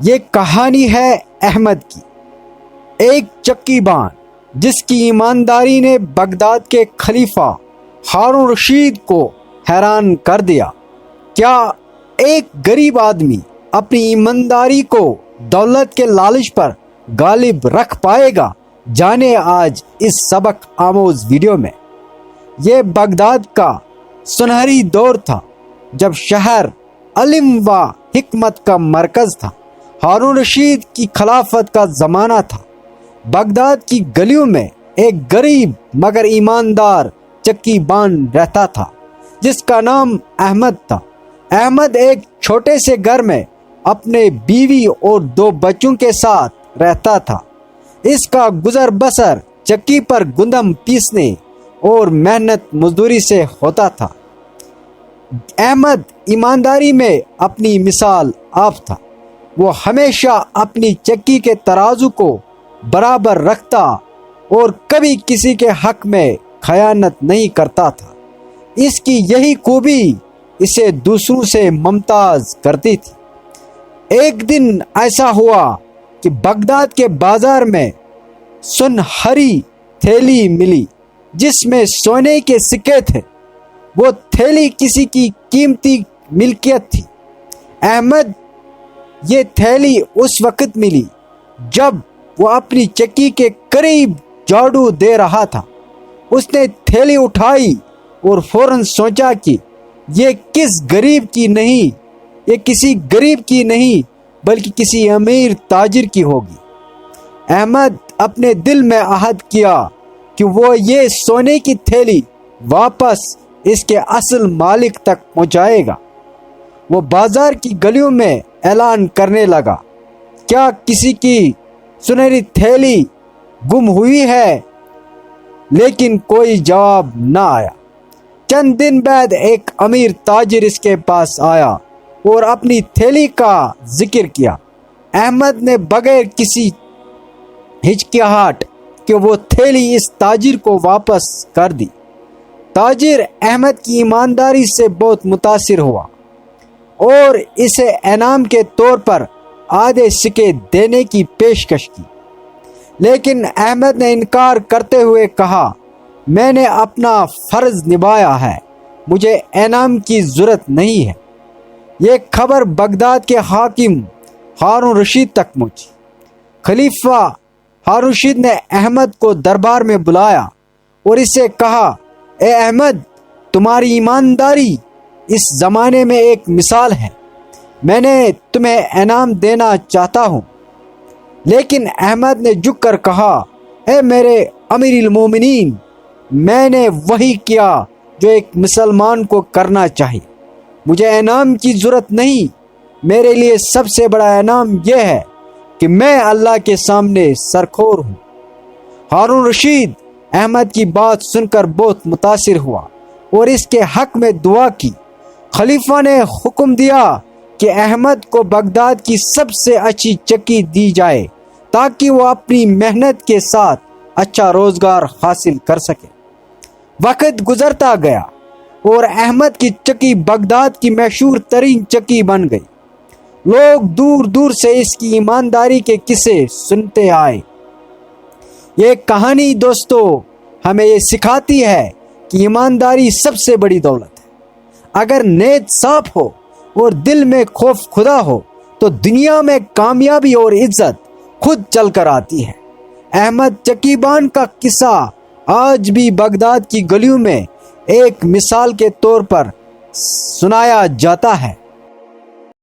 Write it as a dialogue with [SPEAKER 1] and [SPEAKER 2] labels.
[SPEAKER 1] یہ کہانی ہے احمد کی، ایک چکی بان جس کی ایمانداری نے بغداد کے خلیفہ ہارون رشید کو حیران کر دیا۔ کیا ایک غریب آدمی اپنی ایمانداری کو دولت کے لالچ پر غالب رکھ پائے گا؟ جانے آج اس سبق آموز ویڈیو میں۔ یہ بغداد کا سنہری دور تھا جب شہر علم و حکمت کا مرکز تھا۔ ہارون رشید کی خلافت کا زمانہ تھا۔ بغداد کی گلیوں میں ایک غریب مگر ایماندار چکی بان رہتا تھا جس کا نام احمد تھا۔ احمد ایک چھوٹے سے گھر میں اپنے بیوی اور 2 بچوں کے ساتھ رہتا تھا۔ اس کا گزر بسر چکی پر گندم پیسنے اور محنت مزدوری سے ہوتا تھا۔ احمد ایمانداری میں اپنی مثال آپ تھا۔ وہ ہمیشہ اپنی چکی کے ترازو کو برابر رکھتا اور کبھی کسی کے حق میں خیانت نہیں کرتا تھا۔ اس کی یہی خوبی اسے دوسروں سے ممتاز کرتی تھی۔ ایک دن ایسا ہوا کہ بغداد کے بازار میں سنہری تھیلی ملی جس میں سونے کے سکے تھے۔ وہ تھیلی کسی کی قیمتی ملکیت تھی۔ احمد یہ تھیلی اس وقت ملی جب وہ اپنی چکی کے قریب جھاڑو دے رہا تھا۔ اس نے تھیلی اٹھائی اور فوراً سوچا کہ یہ کسی غریب کی نہیں بلکہ کسی امیر تاجر کی ہوگی۔ احمد اپنے دل میں عہد کیا کہ وہ یہ سونے کی تھیلی واپس اس کے اصل مالک تک پہنچائے گا۔ وہ بازار کی گلیوں میں اعلان کرنے لگا، کیا کسی کی سنہری تھیلی گم ہوئی ہے؟ لیکن کوئی جواب نہ آیا۔ چند دن بعد ایک امیر تاجر اس کے پاس آیا اور اپنی تھیلی کا ذکر کیا۔ احمد نے بغیر کسی ہچکچاہٹ کہ وہ تھیلی اس تاجر کو واپس کر دی۔ تاجر احمد کی ایمانداری سے بہت متاثر ہوا اور اسے انعام کے طور پر آدھے سکے دینے کی پیشکش کی، لیکن احمد نے انکار کرتے ہوئے کہا، میں نے اپنا فرض نبھایا ہے، مجھے انعام کی ضرورت نہیں ہے۔ یہ خبر بغداد کے حاکم ہارون رشید تک پہنچی۔ خلیفہ ہارون رشید نے احمد کو دربار میں بلایا اور اسے کہا، اے احمد، تمہاری ایمانداری اس زمانے میں ایک مثال ہے۔ میں نے تمہیں انعام دینا چاہتا ہوں، لیکن احمد نے جھک کر کہا، اے میرے امیر المومنین، میں نے وہی کیا جو ایک مسلمان کو کرنا چاہیے۔ مجھے انعام کی ضرورت نہیں۔ میرے لیے سب سے بڑا انعام یہ ہے کہ میں اللہ کے سامنے سرخور ہوں۔ ہارون رشید احمد کی بات سن کر بہت متاثر ہوا اور اس کے حق میں دعا کی۔ خلیفہ نے حکم دیا کہ احمد کو بغداد کی سب سے اچھی چکی دی جائے تاکہ وہ اپنی محنت کے ساتھ اچھا روزگار حاصل کر سکے۔ وقت گزرتا گیا اور احمد کی چکی بغداد کی مشہور ترین چکی بن گئی۔ لوگ دور دور سے اس کی ایمانداری کے قصے سنتے آئے۔ یہ کہانی دوستو ہمیں یہ سکھاتی ہے کہ ایمانداری سب سے بڑی دولت ہے۔ اگر نیت صاف ہو اور دل میں خوف خدا ہو تو دنیا میں کامیابی اور عزت خود چل کر آتی ہے۔ احمد چکی بان کا قصہ آج بھی بغداد کی گلیوں میں ایک مثال کے طور پر سنایا جاتا ہے۔